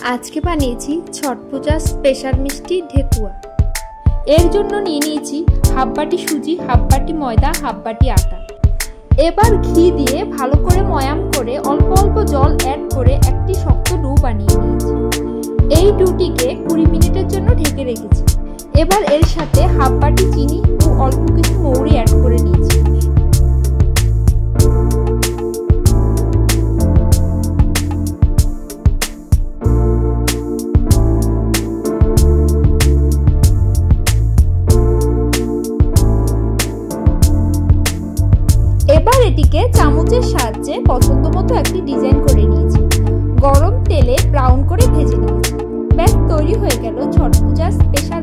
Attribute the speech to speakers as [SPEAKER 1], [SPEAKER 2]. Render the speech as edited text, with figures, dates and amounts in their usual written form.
[SPEAKER 1] আজকে বানিয়েছি ছট পূজার স্পেশাল মিষ্টি ঢেকুয়া। এর জন্য নিয়ে নিয়েছি হাফ বাটি সুজি, হাফ বাটি ময়দা, হাফ বাটি আটা। এবার ঘি দিয়ে ভালো করে ময়াম করে অল্প অল্প জল অ্যাড করে একটি শক্ত ডো বানিয়ে নিয়েছি। এই ডোটিকে 20 মিনিটের জন্য ঢেকে রেখেছি। এবার এর সাথে হাফ বাটি চিনি ও অল্প কিছু মৌরি অ্যাড করে নিয়েছি। এবার এটিকে চামচের সাহায্যে পছন্দ মতো একটি ডিজাইন করে নিয়েছি। গরম তেলে ব্রাউন করে ভেজে নিয়েছি। ব্যাস তৈরি হয়ে গেল ছট পূজার স্পেশাল